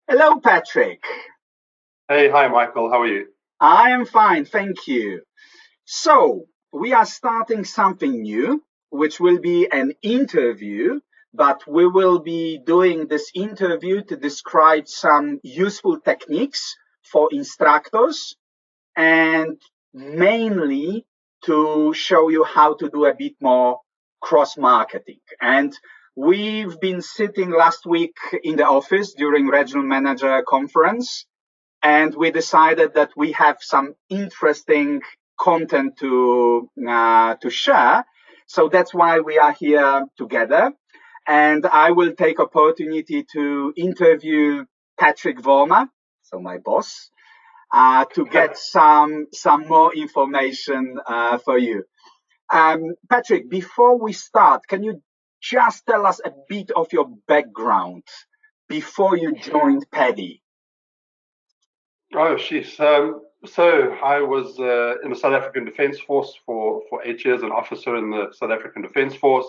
Hello, Patrick. Hey, hi, Michael. How are you? I am fine, thank you. So, we are starting something new, which will be an interview, but we will be doing this interview to describe some useful techniques for instructors and mainly to show you how to do a bit more cross marketing. And we've been sitting last week in the office during regional manager conference, and we decided that we have some interesting content to share. So that's why we are here together. And I will take opportunity to interview Patrick Voorma, so my boss, to get some more information for you. Patrick, before we start, can you just tell us a bit of your background before you joined PADI? Oh, sheesh. So I was in the South African Defence Force for 8 years, an officer in the South African Defence Force.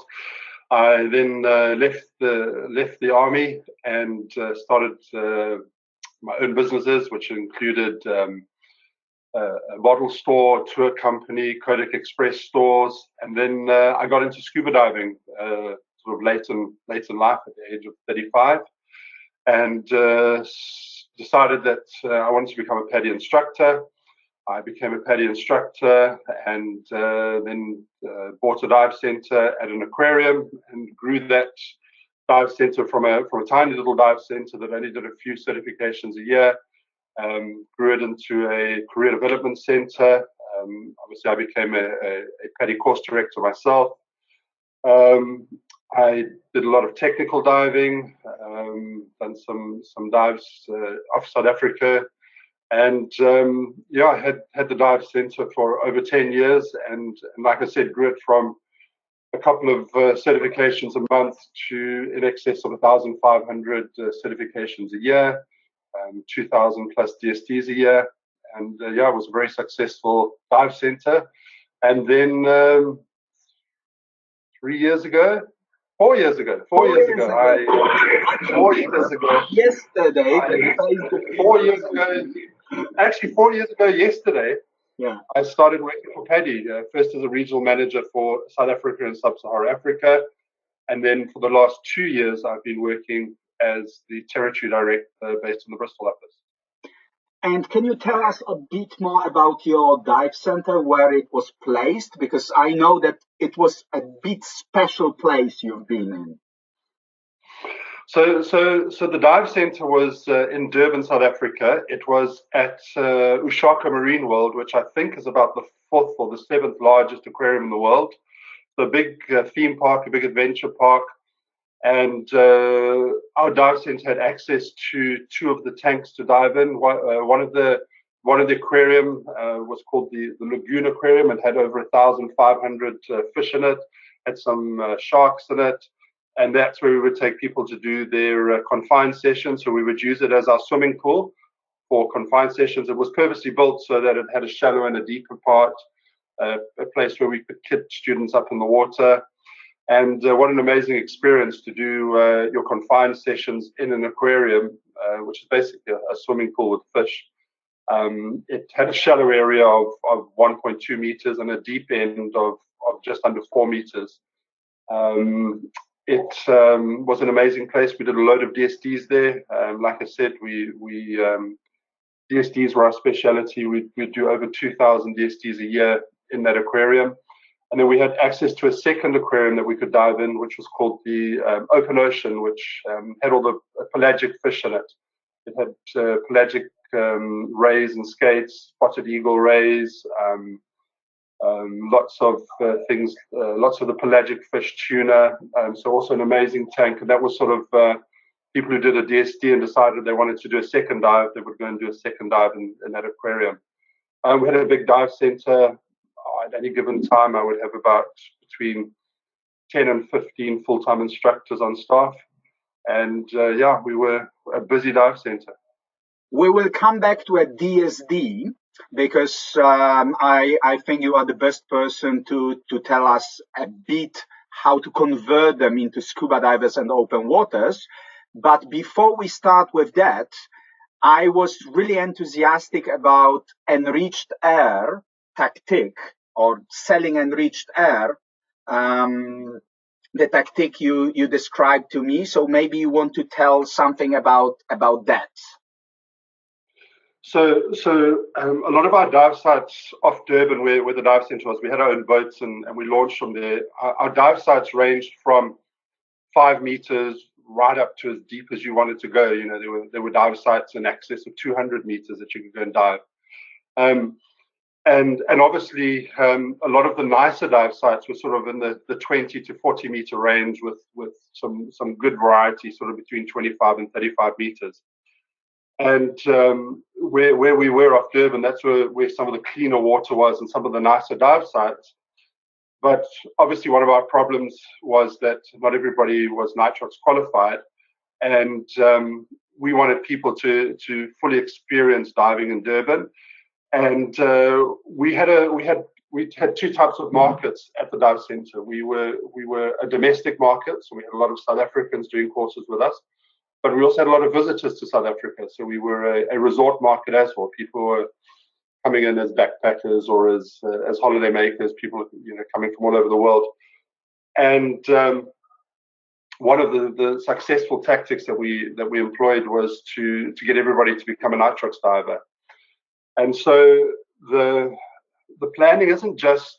I then left the army and started my own businesses, which included a bottle store, tour company, Kodak Express stores, and then I got into scuba diving sort of late in life at the age of 35. And decided that I wanted to become a PADI instructor. I became a PADI instructor and then bought a dive center at an aquarium and grew that dive center from a tiny little dive center that only did a few certifications a year. Grew it into a career development center. Obviously, I became a PADI course director myself. Um, I did a lot of technical diving, done some dives off South Africa, and yeah, I had the dive center for over 10 years, and like I said, grew it from a couple of certifications a month to in excess of 1,500 certifications a year, 2,000 plus DSTs a year, and yeah, it was a very successful dive center. And then 3 years ago, 4 years ago, 4 years ago, I 4 years ago, Yesterday, I 4 years ago, actually 4 years ago yesterday, yeah. I started working for PADI, first as a regional manager for South Africa and Sub-Saharan Africa, and then for the last 2 years, I've been working as the territory director based in the Bristol office. And can you tell us a bit more about your dive center, where it was placed? Because I know that it was a bit special place you've been in. So the dive center was in Durban, South Africa. It was at Ushaka Marine World, which I think is about the fourth or the seventh largest aquarium in the world. So a big theme park, a big adventure park. And our dive center had access to two of the tanks to dive in. One of the aquarium was called the Lagoon Aquarium and had over 1,500 fish in it. Had some sharks in it, and that's where we would take people to do their confined sessions. So we would use it as our swimming pool for confined sessions. It was purposely built so that it had a shallow and a deeper part, a place where we could kit students up in the water. And what an amazing experience to do your confined sessions in an aquarium, which is basically a swimming pool with fish. It had a shallow area of 1.2 meters and a deep end of just under 4 meters. It was an amazing place. We did a load of DSTs there. Like I said, DSTs were our specialty. We do over 2,000 DSTs a year in that aquarium. And then we had access to a second aquarium that we could dive in, which was called the Open Ocean, which had all the pelagic fish in it. It had pelagic rays and skates, spotted eagle rays, lots of things, lots of the pelagic fish, tuna. So also an amazing tank. And that was sort of people who did a DST and decided they wanted to do a second dive, they would go and do a second dive in that aquarium. We had a big dive center. At any given time, I would have about between 10 and 15 full-time instructors on staff. And yeah, we were a busy dive center. We will come back to a DSD because I think you are the best person to tell us a bit how to convert them into scuba divers and open waters. But before we start with that, I was really enthusiastic about enriched air tactic, or selling enriched air, the tactic you described to me. So maybe you want to tell something about that. So a lot of our dive sites off Durban, where the dive centre was, we had our own boats and we launched from there. Our dive sites ranged from 5 meters right up to as deep as you wanted to go. You know, there were dive sites in excess of 200 meters that you could go and dive. And obviously, a lot of the nicer dive sites were sort of in the 20 to 40 meter range with some good variety, sort of between 25 and 35 meters. And where we were off Durban, that's where some of the cleaner water was and some of the nicer dive sites. But obviously, one of our problems was that not everybody was Nitrox qualified, and we wanted people to fully experience diving in Durban. And we had two types of markets at the dive center. We were a domestic market, so we had a lot of South Africans doing courses with us, but we also had a lot of visitors to South Africa. So we were a resort market as well. People were coming in as backpackers or as holiday makers, people coming from all over the world. And one of the successful tactics that we employed was to get everybody to become a Nitrox diver. And so the planning isn't just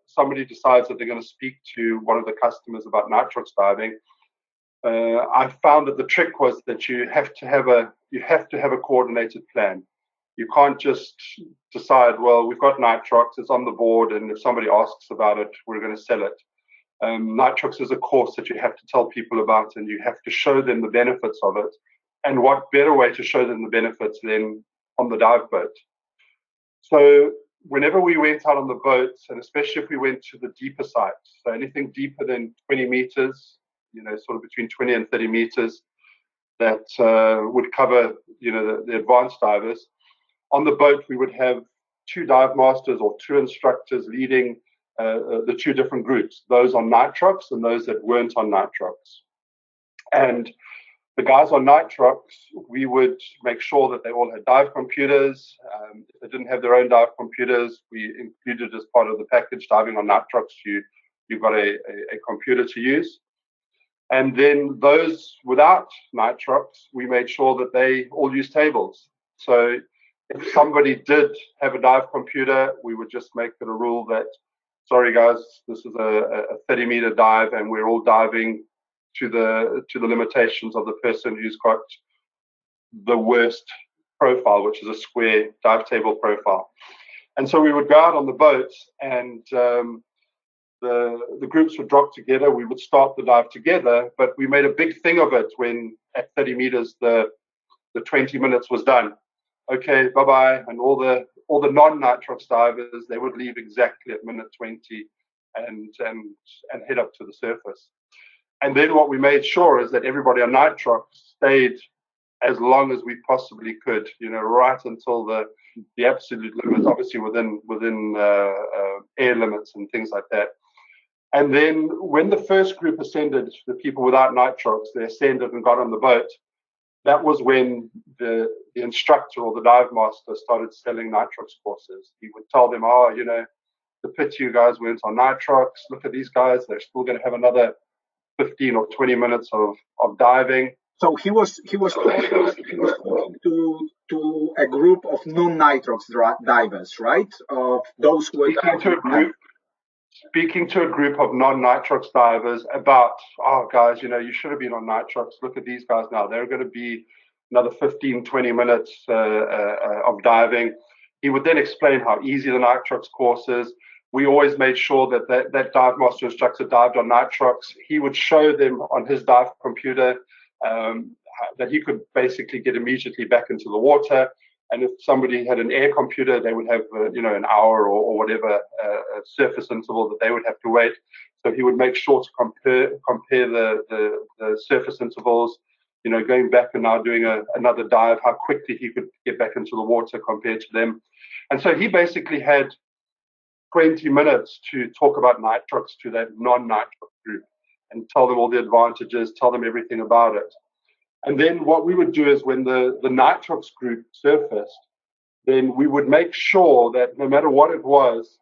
somebody decides that they're going to speak to one of the customers about Nitrox diving. I found that the trick was that you have to have a coordinated plan. You can't just decide, well, we've got Nitrox, it's on the board, and if somebody asks about it, we're going to sell it. Nitrox is a course that you have to tell people about, and you have to show them the benefits of it. And what better way to show them the benefits than on the dive boat? So whenever we went out on the boats, and especially if we went to the deeper sites, so anything deeper than 20 meters, sort of between 20 and 30 meters, that would cover, the advanced divers. On the boat, we would have 2 dive masters or 2 instructors leading the 2 different groups, those on Nitrox and those that weren't on Nitrox. And the guys on Nitrox, we would make sure that they all had dive computers. If they didn't have their own dive computers, we included as part of the package diving on Nitrox, you got a computer to use. And then those without Nitrox, we made sure that they all use tables. So if somebody did have a dive computer, we would just make it a rule that, sorry guys, this is a 30-meter dive, and we're all diving to the limitations of the person who's got the worst profile, which is a square dive table profile. And so we would go out on the boats, and the groups would drop together. We would start the dive together, but we made a big thing of it when at 30 meters the 20 minutes was done. Okay, bye-bye. And all the non-Nitrox divers, they would leave exactly at minute 20 and head up to the surface. And then what we made sure is that everybody on Nitrox stayed as long as we possibly could, right until the absolute limit, obviously within air limits and things like that. And then when the first group ascended, the people without Nitrox, they ascended and got on the boat. That was when the instructor or the dive master started selling Nitrox courses. He would tell them, the pity you guys weren't on Nitrox. Look at these guys. They're still going to have another 15 or 20 minutes of diving. So he was talking to a group of non-Nitrox divers, right? Of those who were speaking to a group of non-Nitrox divers about, guys, you should have been on Nitrox. Look at these guys now. They're going to be another 15, 20 minutes of diving. He would then explain how easy the Nitrox course is. We always made sure that dive master instructor dived on Nitrox. He would show them on his dive computer that he could basically get immediately back into the water. And if somebody had an air computer, they would have, an hour or whatever surface interval that they would have to wait. So he would make sure to compare the surface intervals, going back and now doing another dive, how quickly he could get back into the water compared to them. And so he basically had 20 minutes to talk about Nitrox to that non-Nitrox group and tell them all the advantages, tell them everything about it. And then what we would do is when the nitrox group surfaced, then we would make sure that no matter what it was,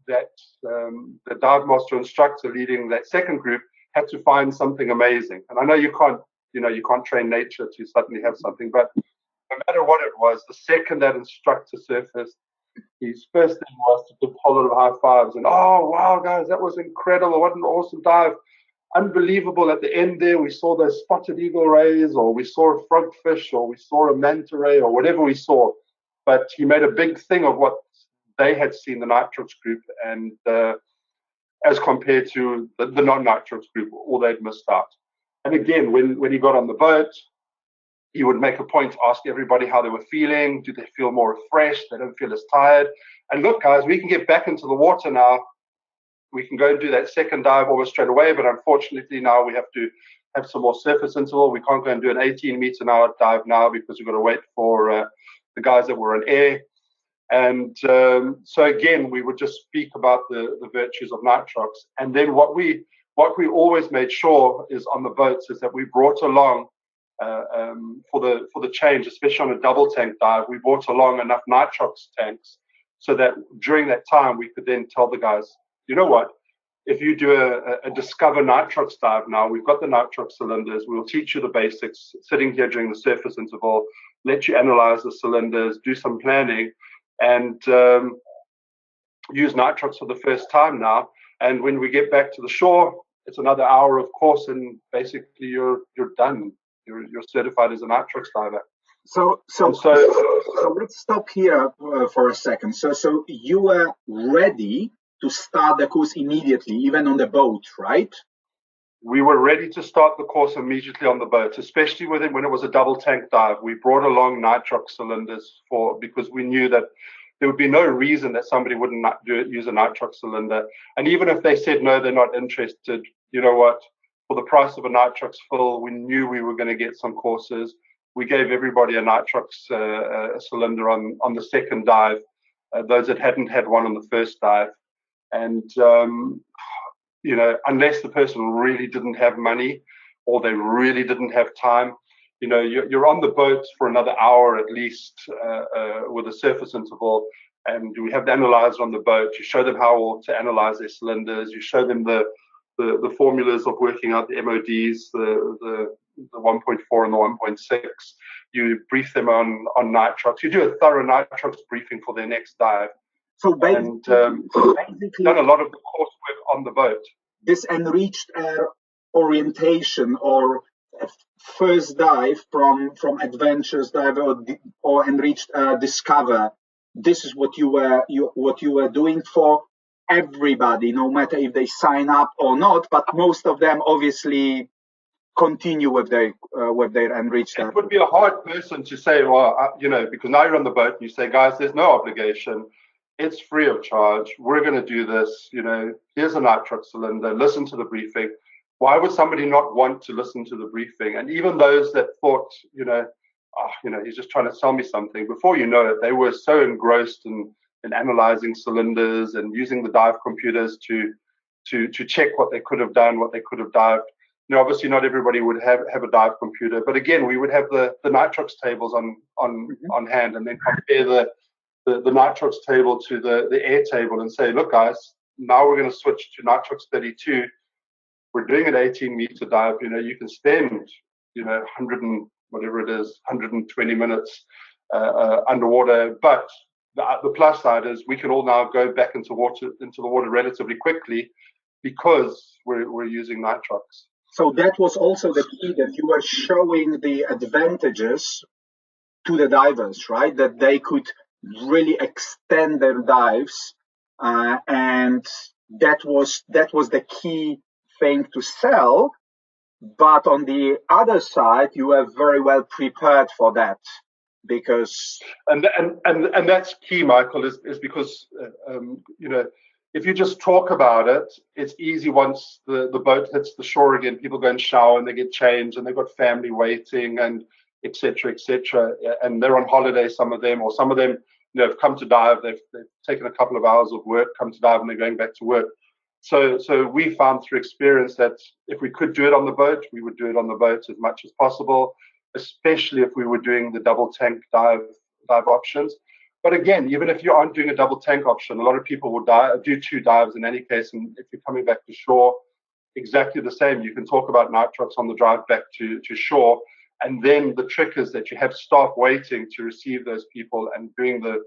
that the dive master instructor leading that second group had to find something amazing. And I know you can't train nature to suddenly have something, but no matter what it was, the second that instructor surfaced, his first thing was to give a whole lot of high fives and, oh, wow, guys, that was incredible. What an awesome dive. Unbelievable. At the end there, we saw those spotted eagle rays, or we saw a frogfish, or we saw a manta ray, or whatever we saw. But he made a big thing of what they had seen, the nitrox group, and as compared to the non-nitrox group, all they'd missed out. And again, when he got on the boat, he would make a point to ask everybody how they were feeling. Do they feel more refreshed? They don't feel as tired. And look, guys, we can get back into the water now. We can go and do that second dive almost straight away, but unfortunately now we have to have some more surface interval. We can't go and do an 18-meter-an-hour dive now because we've got to wait for the guys that were on air. And so again, we would just speak about the virtues of nitrox. And then what we always made sure is on the boats is that we brought along for the change, especially on a double tank dive, we brought along enough nitrox tanks so that during that time we could then tell the guys, you know what, if you do a Discover Nitrox dive now, we've got the nitrox cylinders, we'll teach you the basics, sitting here during the surface interval, let you analyze the cylinders, do some planning, and use nitrox for the first time now. And when we get back to the shore, it's another hour of course, and basically you're done. You're certified as a nitrox diver. So let's stop here for a second. So you were ready to start the course immediately, even on the boat, right? We were ready to start the course immediately on the boat, especially when it was a double tank dive. We brought along nitrox cylinders because we knew that there would be no reason that somebody wouldn't use a nitrox cylinder. And even if they said no, they're not interested, you know what? For the price of a nitrox fill, we knew we were going to get some courses. We gave everybody a nitrox cylinder on the second dive, those that hadn't had one on the first dive. And, unless the person really didn't have money or they really didn't have time, you're on the boat for another hour at least with a surface interval. And we have the analyzer on the boat. You show them how to analyze their cylinders. You show them the formulas of working out the MODs, the 1.4 and the 1.6. You brief them on nitrox. You do a thorough nitrox briefing for their next dive. So basically, done a lot of the coursework on the boat. This enriched orientation or first dive from adventures dive or enriched discover. This is what you were doing for everybody, no matter if they sign up or not. But most of them obviously continue with their enriched. It would be a hard person to say, well, because now you're on the boat and you say, guys, there's no obligation. It's free of charge. We're going to do this. Here's a nitrox cylinder. Listen to the briefing. Why would somebody not want to listen to the briefing? And even those that thought, he's just trying to sell me something. Before you know it, they were so engrossed in analyzing cylinders and using the dive computers to check what they could have done, what they could have dived. Obviously not everybody would have a dive computer, but again, we would have the nitrox tables on hand, and then compare the nitrox table to the air table and say, look, guys, now we're going to switch to nitrox 32. We're doing an 18-meter dive. You can spend 100 and whatever it is, 120 minutes underwater, but the plus side is we can all now go back into the water relatively quickly because we're using nitrox. So that was also the key, that you were showing the advantages to the divers, right? That they could really extend their dives, and that was the key thing to sell. But on the other side, you were very well prepared for that, because and that's key, Michael, is because if you just talk about it, it's easy once the boat hits the shore again. People go and shower and they get changed and they've got family waiting and et cetera, and they're on holiday, some of them have come to dive, they've taken a couple of hours of work, come to dive, and they're going back to work. So we found through experience that if we could do it on the boat, we would do it on the boat as much as possible, especially if we were doing the double tank dive options. But again, even if you aren't doing a double tank option, a lot of people will do 2 dives in any case. And if you're coming back to shore, exactly the same. You can talk about nitrox on the drive back to shore. And then the trick is that you have staff waiting to receive those people and doing the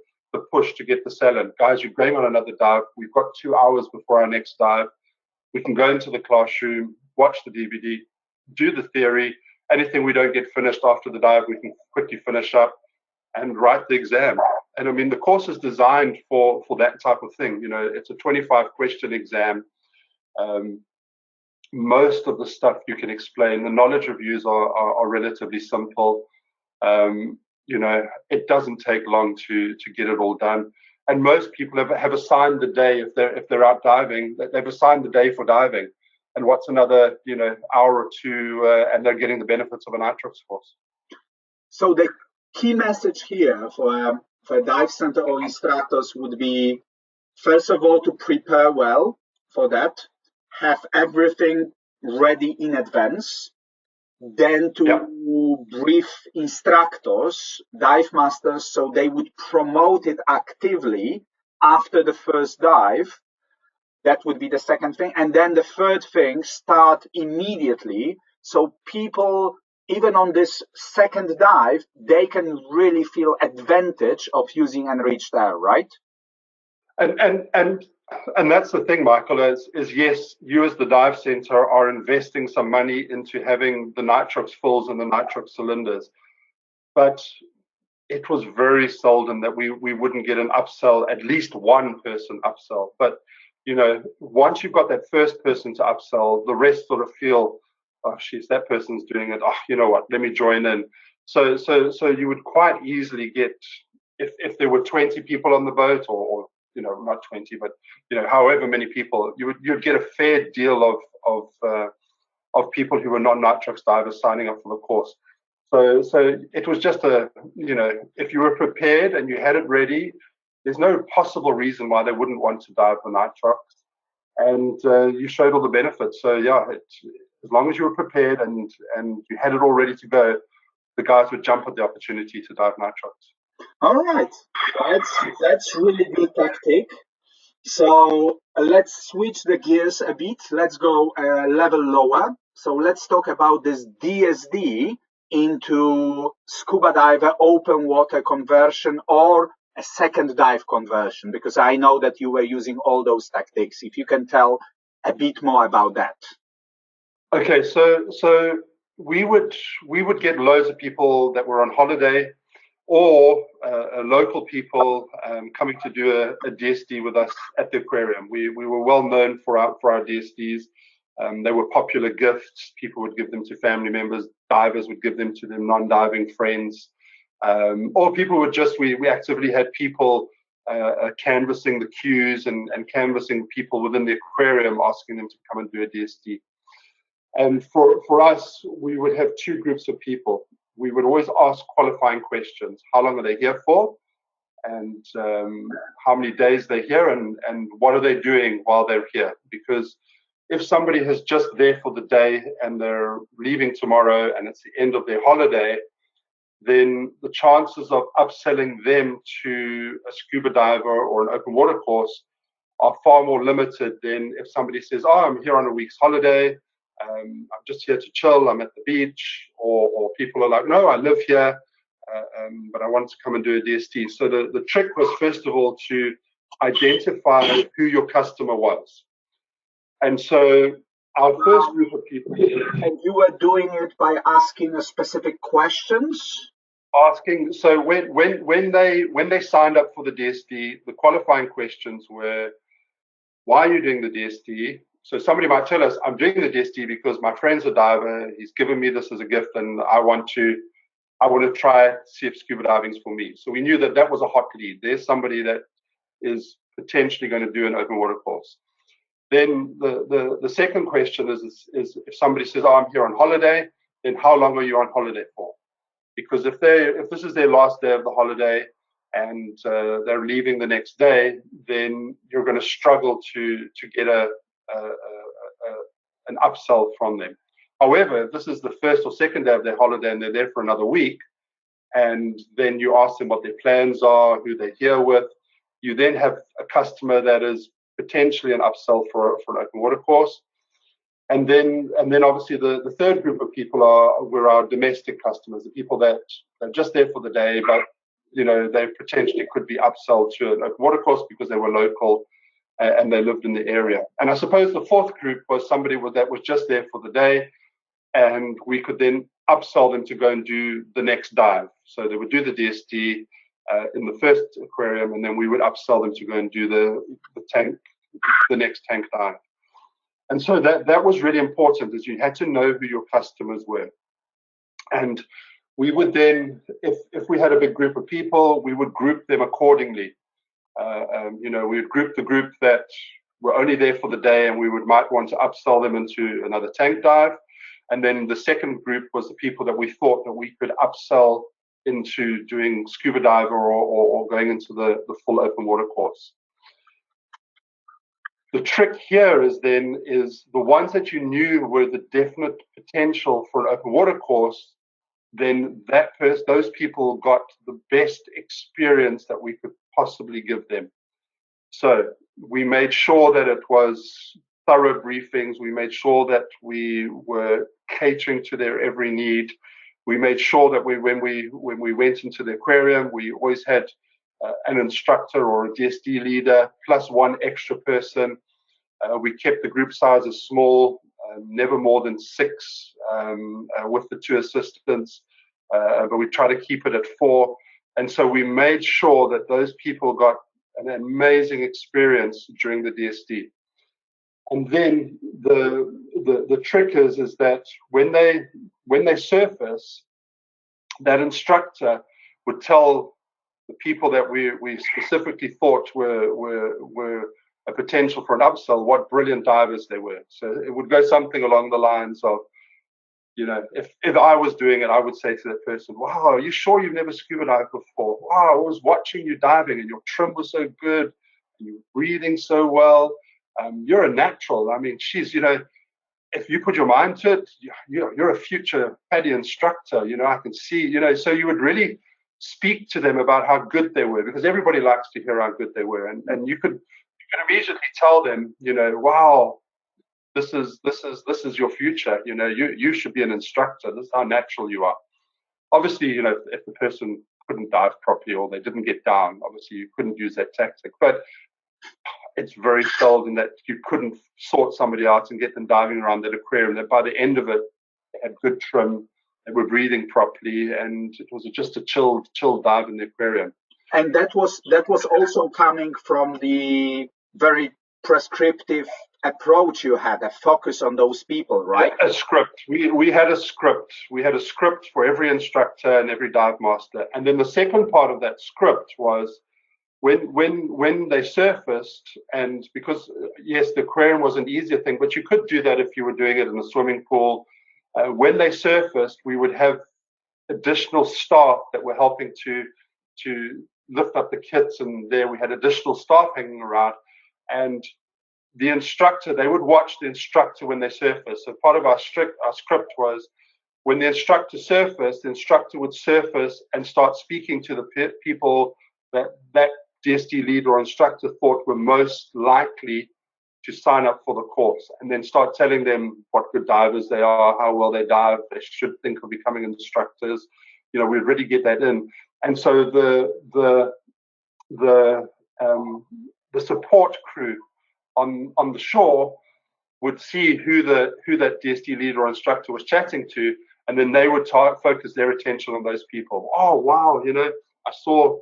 push to get the saline. Guys, you're going on another dive. We've got 2 hours before our next dive. We can go into the classroom, watch the DVD, do the theory. Anything we don't get finished after the dive, we can quickly finish up and write the exam. And I mean, the course is designed for that type of thing. You know, it's a 25-question exam. Most of the stuff you can explain. The knowledge reviews are relatively simple. You know, it doesn't take long to get it all done. And most people have assigned the day, if they're out diving, they've assigned the day for diving. And what's another, you know, hour or two, and they're getting the benefits of a nitrox course. So the key message here for dive center or instructors would be, first of all, to prepare well for that, have everything ready in advance, then to brief instructors, dive masters, so they would promote it actively after the first dive. That would be the second thing. And then the third thing, start immediately. So people, even on this second dive, they can really feel advantage of using Enriched Air, right? And that's the thing, Michael, is yes, you as the dive center are investing some money into having the nitrox fills and the nitrox cylinders. But it was very seldom that we wouldn't get an upsell, at least one person upsell. But, you know, once you've got that first person to upsell, the rest sort of feel, oh, sheesh, that person's doing it. Oh, you know what, let me join in. So you would quite easily get, if there were 20 people on the boat, or you know, not 20, but, you know, however many people, you'd get a fair deal of people who were non-nitrox divers signing up for the course. So it was just you know, if you were prepared and you had it ready, there's no possible reason why they wouldn't want to dive the nitrox. And you showed all the benefits. So yeah, as long as you were prepared and you had it all ready to go, the guys would jump at the opportunity to dive nitrox. All right, that's really good tactic. So let's switch the gears a bit. Let's go a level lower. So let's talk about this DSD into scuba diver open water conversion or a second dive conversion, because I know that you were using all those tactics. If you can tell a bit more about that. Okay, so we would get loads of people that were on holiday, or local people coming to do a DSD with us at the aquarium. We were well known for our DSDs. They were popular gifts. People would give them to family members. Divers would give them to their non-diving friends. Or people would just, we actively had people canvassing the queues and canvassing people within the aquarium, asking them to come and do a DSD. And for us, we would have 2 groups of people. We would always ask qualifying questions. How long are they here for? And how many days they're here, and what are they doing while they're here? Because if somebody is just there for the day and they're leaving tomorrow and it's the end of their holiday, then the chances of upselling them to a scuba diver or an open water course are far more limited than if somebody says, oh, I'm here on a week's holiday, I'm just here to chill, I'm at the beach, or people are like, no, I live here, but I want to come and do a DST. So the trick was, first of all, to identify who your customer was. And so our first group of people... And you were doing it by asking a specific questions? Asking, so when they signed up for the DSD, the qualifying questions were, why are you doing the DSD? So somebody might tell us, I'm doing the DSD because my friend's a diver, he's given me this as a gift, and I want to try it, see if scuba diving's for me. So we knew that was a hot lead. There's somebody that is potentially going to do an open water course. Then the second question is if somebody says, oh, I'm here on holiday, then how long are you on holiday for? Because if this is their last day of the holiday and they're leaving the next day, then you're going to struggle to get an upsell from them. However, if this is the first or second day of their holiday and they're there for another week, and then you ask them what their plans are, who they're here with, you then have a customer that is potentially an upsell for an open water course. And then obviously the third group of people were our domestic customers, the people that are just there for the day, but they potentially could be upsold to an open water course because they were local and they lived in the area. And I suppose the fourth group was somebody that was just there for the day, and we could then upsell them to go and do the next dive. So they would do the DSD in the first aquarium, and then we would upsell them to go and do the next tank dive. And so that was really important, is you had to know who your customers were. And we would then, if we had a big group of people, we would group them accordingly. We would group the group that were only there for the day, and we might want to upsell them into another tank dive. And then the second group was the people that we thought that we could upsell into doing scuba diver or going into the full open water course. The trick here is the ones that you knew were the definite potential for an open water course, then those people got the best experience that we could possibly give them. So we made sure that it was thorough briefings. We made sure that we were catering to their every need. We made sure that when we went into the aquarium, we always had an instructor or a DSD leader plus one extra person. We kept the group sizes small, never more than 6 with the 2 assistants, but we try to keep it at 4. And so we made sure that those people got an amazing experience during the DSD. And then the trick is that when they surface, that instructor would tell the people that we specifically thought were a potential for an upsell what brilliant divers they were. So it would go something along the lines of, if I was doing it, I would say to that person, "Wow, are you sure you've never scuba dived before? Wow, I was watching you diving and your trim was so good, and you were breathing so well. You're a natural. I mean, if you put your mind to it, you're a future PADI instructor. I can see, so you would really speak to them about how good they were, because everybody likes to hear how good they were. And you could immediately tell them, wow, this is your future. You should be an instructor. This is how natural you are. Obviously, if the person couldn't dive properly or they didn't get down, obviously you couldn't use that tactic. But it's very seldom that you couldn't sort somebody out and get them diving around that aquarium, that by the end of it, they had good trim, they were breathing properly, and it was just a chill dive in the aquarium. And that was also coming from the very prescriptive approach you had, a focus on those people, right? A script. We had a script. We had a script for every instructor and every dive master. And then the second part of that script was when they surfaced, and because yes, the aquarium was an easier thing, but you could do that if you were doing it in a swimming pool. When they surfaced, we would have additional staff that were helping to lift up the kits, and there we had additional staff hanging around, and the instructor, they would watch the instructor when they surfaced. So part of our script was, when the instructor surfaced, the instructor would surface and start speaking to the people that DSD leader or instructor thought were most likely to sign up for the course, and then start telling them what good divers they are, how well they dive, they should think of becoming instructors. We'd really get that in. And so the support crew on the shore would see who that DSD leader or instructor was chatting to, and then they would focus their attention on those people. Oh wow, I saw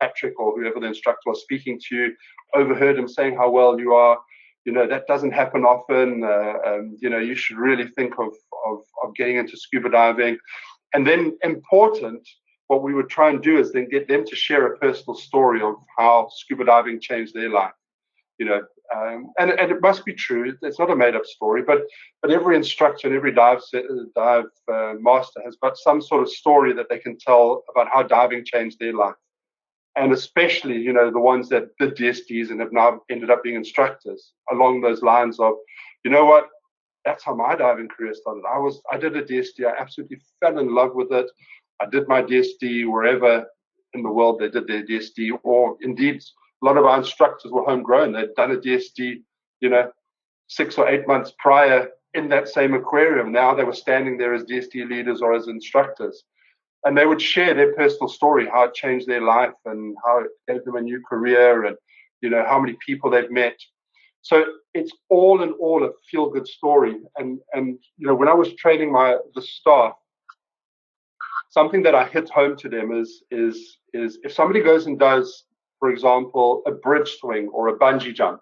Patrick or whoever the instructor was speaking to, overheard him saying how well you are. That doesn't happen often. You should really think of getting into scuba diving. And then important, what we would try and do is then get them to share a personal story of how scuba diving changed their life. And it must be true. It's not a made-up story, but every instructor and every dive master has got some sort of story that they can tell about how diving changed their life. And especially, the ones that did DSDs and have now ended up being instructors, along those lines of, you know what, that's how my diving career started. I did a DSD. I absolutely fell in love with it. I did my DSD wherever in the world they did their DSD, or indeed, a lot of our instructors were homegrown. They'd done a DSD, 6 or 8 months prior in that same aquarium. Now they were standing there as DSD leaders or as instructors. And they would share their personal story, how it changed their life and how it gave them a new career and, how many people they've met. So it's all in all a feel-good story. And when I was training the staff, something that I hit home to them is if somebody goes and does, for example, a bridge swing or a bungee jump.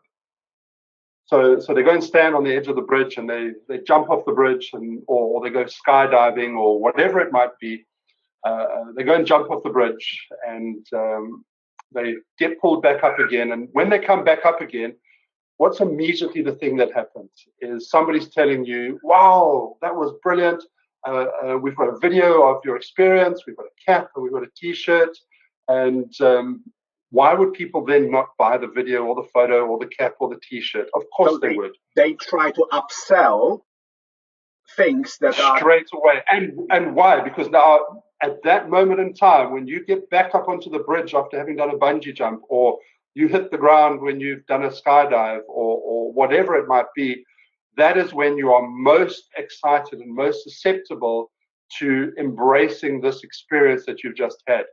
So they go and stand on the edge of the bridge and they jump off the bridge or they go skydiving or whatever it might be. They go and jump off the bridge and they get pulled back up again. And when they come back up again, what's immediately the thing that happens is somebody's telling you, wow, that was brilliant. We've got a video of your experience. We've got a cap and we've got a T-shirt. And why would people then not buy the video or the photo or the cap or the T-shirt? Of course they would. They try to upsell things that straight away. And why? Because now at that moment in time, when you get back up onto the bridge after having done a bungee jump, or you hit the ground when you've done a skydive, or whatever it might be, that is when you are most excited and most susceptible to embracing this experience that you've just had.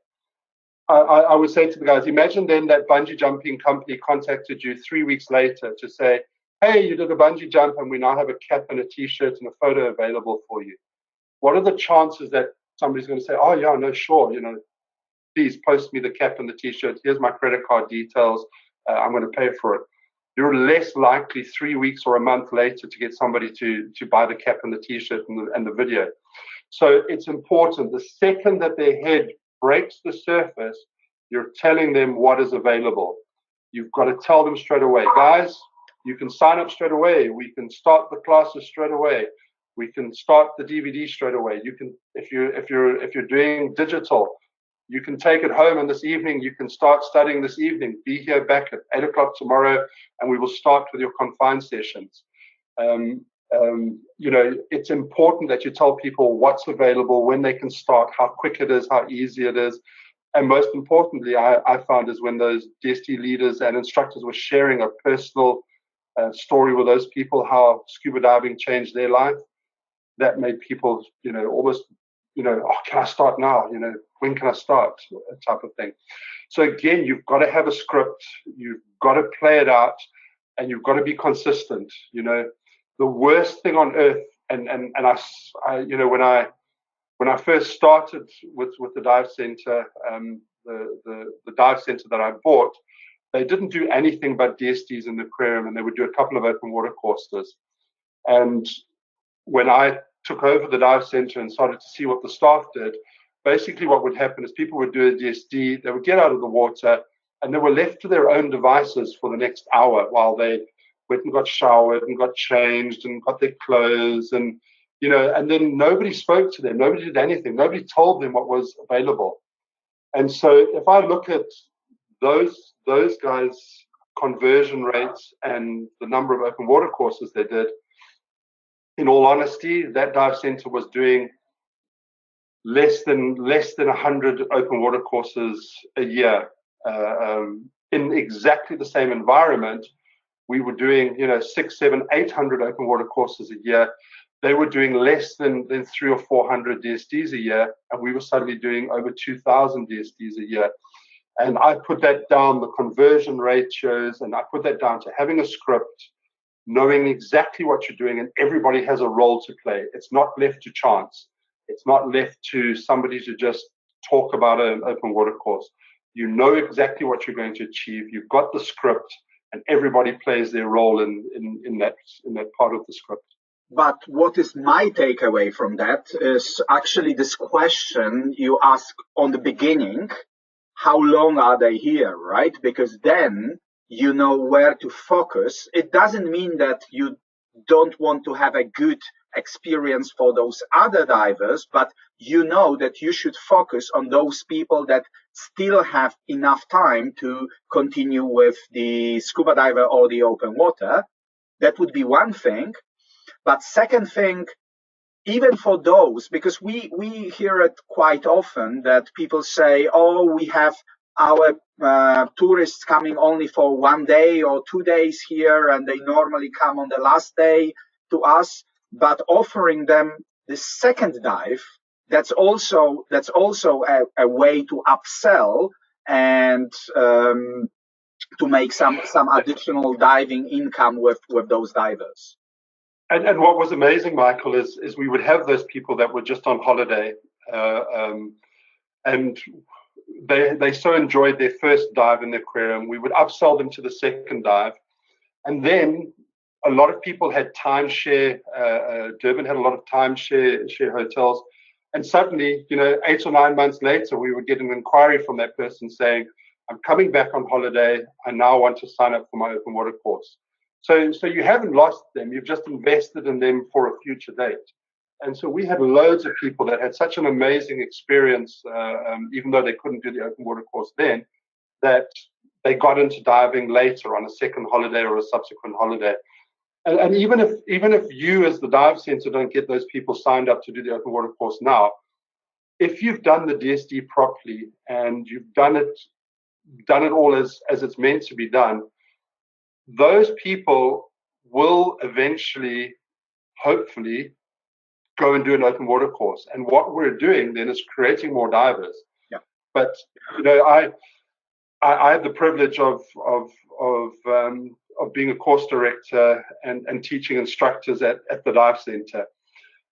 I would say to the guys, imagine then that bungee jumping company contacted you 3 weeks later to say, hey, you did a bungee jump and we now have a cap and a T-shirt and a photo available for you. What are the chances that somebody's going to say, oh, yeah, no, sure, please post me the cap and the T-shirt. Here's my credit card details. I'm going to pay for it. You're less likely 3 weeks or a month later to get somebody to buy the cap and the T-shirt and the video. So it's important. The second that their head breaks the surface, you're telling them what is available. You've got to tell them straight away, guys, you can sign up straight away. We can start the classes straight away. We can start the DVD straight away. You can, if you're doing digital, you can take it home, and this evening you can start studying this evening. Be here back at 8 o'clock tomorrow, and we will start with your confined sessions. It's important that you tell people what's available, when they can start, how quick it is, how easy it is. And most importantly, I found is when those DST leaders and instructors were sharing a personal story with those people, how scuba diving changed their life, that made people, almost, oh, can I start now? When can I start? Type of thing. So again, you've got to have a script, you've got to play it out, and you've got to be consistent. The worst thing on earth, and I when I first started with the dive center, the dive center that I bought, they didn't do anything but DSTs in the aquarium, and they would do a couple of open water courses. And when I took over the dive center and started to see what the staff did, basically what would happen is people would do a DSD, they would get out of the water, and they were left to their own devices for the next hour while they went and got showered and got changed and got their clothes, and and then nobody spoke to them, nobody did anything, nobody told them what was available. And so if I look at those guys' conversion rates and the number of open water courses they did, in all honesty, that dive center was doing less than 100 open water courses a year. In exactly the same environment, we were doing 600, 700, 800 open water courses a year. They were doing less than 300 or 400 DSDs a year, and we were suddenly doing over 2,000 DSDs a year. And I put that down, the conversion ratios, and I put that down to having a script, knowing exactly what you're doing, and everybody has a role to play. It's not left to chance. It's not left to somebody to just talk about an open water course. You know exactly what you're going to achieve. You've got the script, and everybody plays their role in that part of the script. But what is my takeaway from that is actually this question you ask on the beginning, how long are they here, right? Because then you know where to focus. It doesn't mean that you don't want to have a good experience for those other divers, but you know that you should focus on those people that still have enough time to continue with the scuba diver or the open water. That would be one thing. But second thing, even for those, because we hear it quite often that people say, oh, we have our tourists coming only for 1 day or 2 days here, and they normally come on the last day to us, but offering them the second dive, that's also a way to upsell and to make some additional diving income with those divers. And what was amazing, Michael, is we would have those people that were just on holiday, and they so enjoyed their first dive in the aquarium. We would upsell them to the second dive, and then a lot of people had timeshare. Durban had a lot of timeshare hotels, and suddenly, 8 or 9 months later, we would get an inquiry from that person saying, "I'm coming back on holiday. I now want to sign up for my open water course." So you haven't lost them. You've just invested in them for a future date. And so we had loads of people that had such an amazing experience, even though they couldn't do the open water course then, that they got into diving later on a second holiday or a subsequent holiday. And even if you as the dive center don't get those people signed up to do the open water course now, if you've done the DSD properly and you've done it all as it's meant to be done, those people will eventually, hopefully, go and do an open water course. And what we're doing then is creating more divers. Yeah. But I had the privilege of being a course director and teaching instructors at the dive center,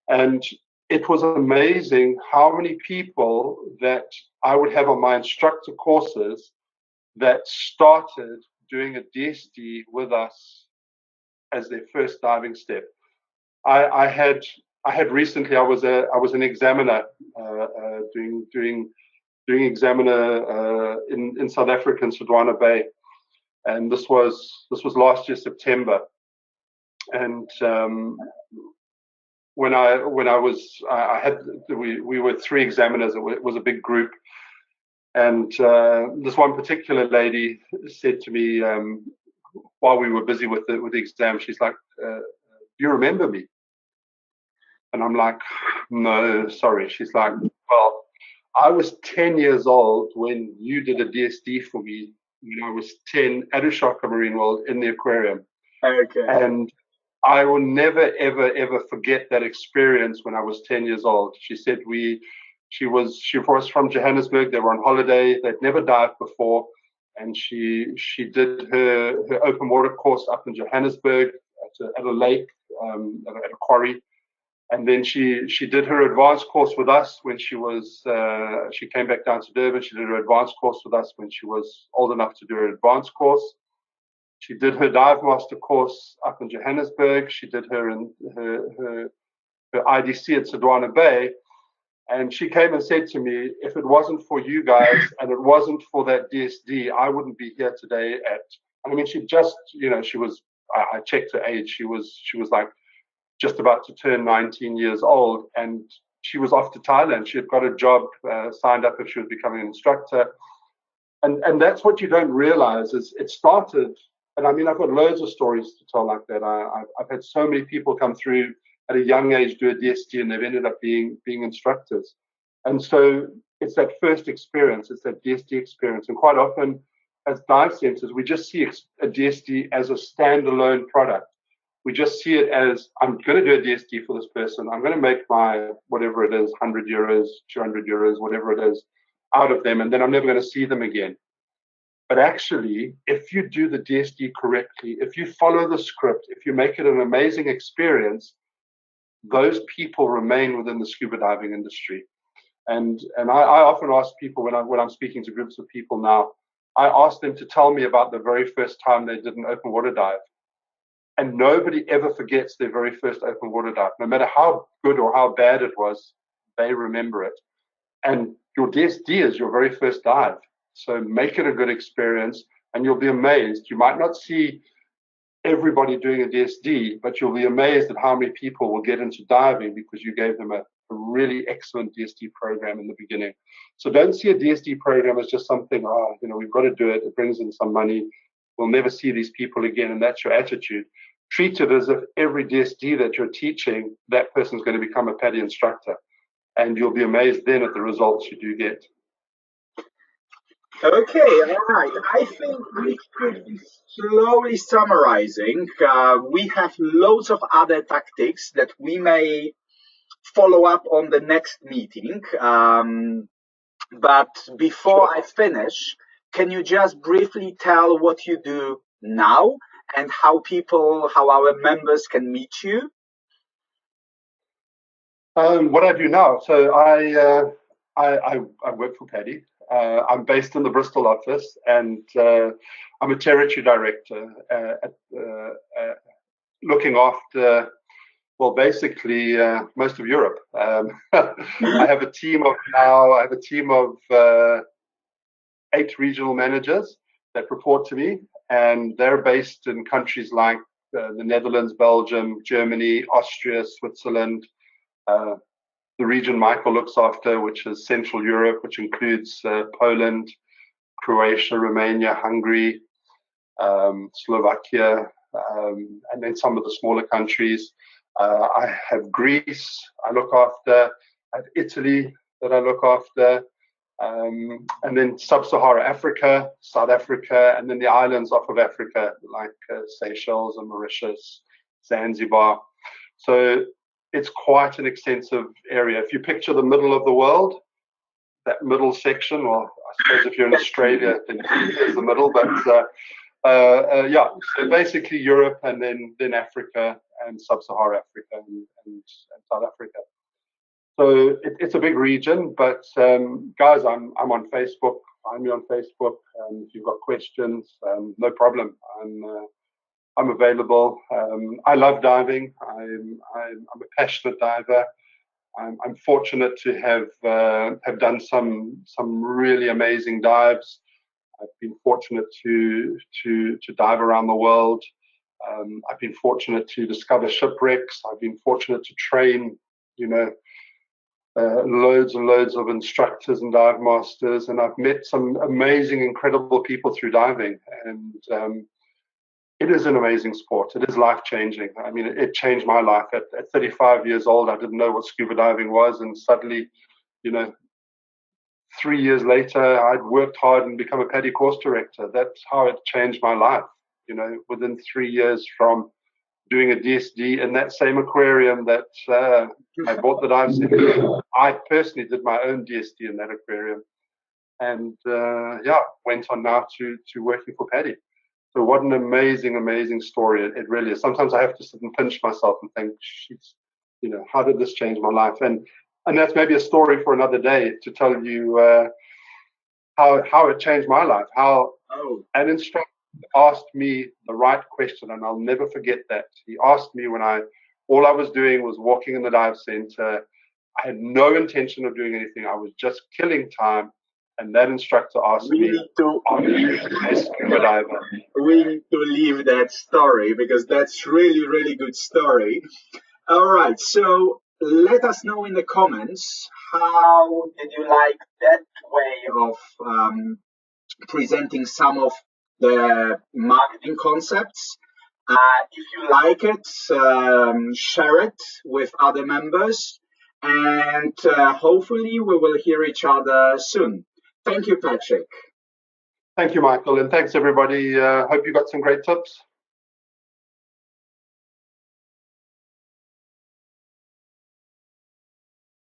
and it was amazing how many people that I would have on my instructor courses that started doing a DSD with us as their first diving step. I had recently, I was an examiner doing examiner in South Africa in Sodwana Bay, and this was last year September. And when we were 3 examiners. It was a big group, and this one particular lady said to me while we were busy with the exam, she's like, "Do you remember me?" And I'm like, "No, sorry." She's like, "Well, I was 10 years old when you did a DSD for me when I was 10 at Ushaka Marine World in the aquarium." Okay. And I will never, ever, ever forget that experience when I was 10 years old. She said she was from Johannesburg. They were on holiday. They'd never dived before. And she did her open water course up in Johannesburg at a lake, at a quarry. And then she did her advanced course with us when she came back down to Durban. She did her advanced course with us when she was old enough to do her advanced course. She did her dive master course up in Johannesburg. She did her IDC at Sodwana Bay. And she came and said to me, "If it wasn't for you guys and it wasn't for that DSD, I wouldn't be here today I mean, she just, she was, I checked her age. She was like just about to turn 19 years old, and she was off to Thailand. She had got a job signed up if she was becoming an instructor. And that's what you don't realize is it started. And I mean, I've got loads of stories to tell like that. I've had so many people come through at a young age, do a DST, and they've ended up being instructors. And so it's that first experience, it's that DST experience. And quite often as dive centers, we just see a DST as a standalone product. We just see it as, I'm going to do a DST for this person. I'm going to make my, whatever it is, 100 euros, 200 euros, whatever it is, out of them. And then I'm never going to see them again. But actually, if you do the DSD correctly, if you follow the script, if you make it an amazing experience, those people remain within the scuba diving industry. And I often ask people when I'm speaking to groups of people now, I ask them to tell me about the very first time they did an open water dive. And nobody ever forgets their very first open water dive. No matter how good or how bad it was, they remember it. And your DSD is your very first dive. So make it a good experience and you'll be amazed. You might not see everybody doing a DSD, but you'll be amazed at how many people will get into diving because you gave them a really excellent DSD program in the beginning. So don't see a DSD program as just something, we've got to do it. It brings in some money. We'll never see these people again. And that's your attitude. treat it as if every DSD that you're teaching, that person's going to become a PADI instructor. And you'll be amazed then at the results you do get. Okay, all right. I think we could be slowly summarizing. We have loads of other tactics that we may follow up on the next meeting. But before I finish, can you just briefly tell what you do now and how our members can meet you? What I do now, so I work for PADI. I'm based in the Bristol office, and I'm a territory director, looking after, well, basically most of Europe. I have a team of 8 regional managers that report to me, and they're based in countries like the Netherlands, Belgium, Germany, Austria, Switzerland. The region Michael looks after, which is Central Europe, which includes Poland, Croatia, Romania, Hungary, Slovakia, and then some of the smaller countries. I have Greece I look after. I have Italy that I look after. And then Sub-Saharan Africa, South Africa, and then the islands off of Africa, like Seychelles and Mauritius, Zanzibar. So it's quite an extensive area. If you picture the middle of the world, that middle section, well, I suppose if you're in Australia, then there's the middle, but yeah, so basically Europe and then Africa and Sub-Saharan Africa and South Africa. So it's a big region, but guys, I'm on Facebook. Find me on Facebook. If you've got questions, no problem. I'm available. I love diving. I'm a passionate diver. I'm fortunate to have done some really amazing dives. I've been fortunate to dive around the world. I've been fortunate to discover shipwrecks. I've been fortunate to train, loads and loads of instructors and dive masters, and I've met some amazing, incredible people through diving. And it is an amazing sport. It is life-changing. I mean, it changed my life. At 35 years old, I didn't know what scuba diving was, and suddenly, 3 years later, I'd worked hard and become a PADI course director. That's how it changed my life. Within 3 years from doing a DSD in that same aquarium that I bought the dive set. I personally did my own DSD in that aquarium, and went on now to working for PADI. So what an amazing, amazing story it really is. Sometimes I have to sit and pinch myself and think, sheets, how did this change my life? And that's maybe a story for another day to tell you how it changed my life. How an instructor asked me the right question, and I'll never forget that. He asked me when all I was doing was walking in the dive center. I had no intention of doing anything. I was just killing time. And that instructor asked me, are you a scuba diver? We need to leave that story because that's really, really good story. All right, so let us know in the comments, how did you like that way of presenting some of the marketing concepts? If you like it, share it with other members, and hopefully we will hear each other soon. Thank you, Patrick. Thank you, Michael, and thanks everybody. Hope you got some great tips.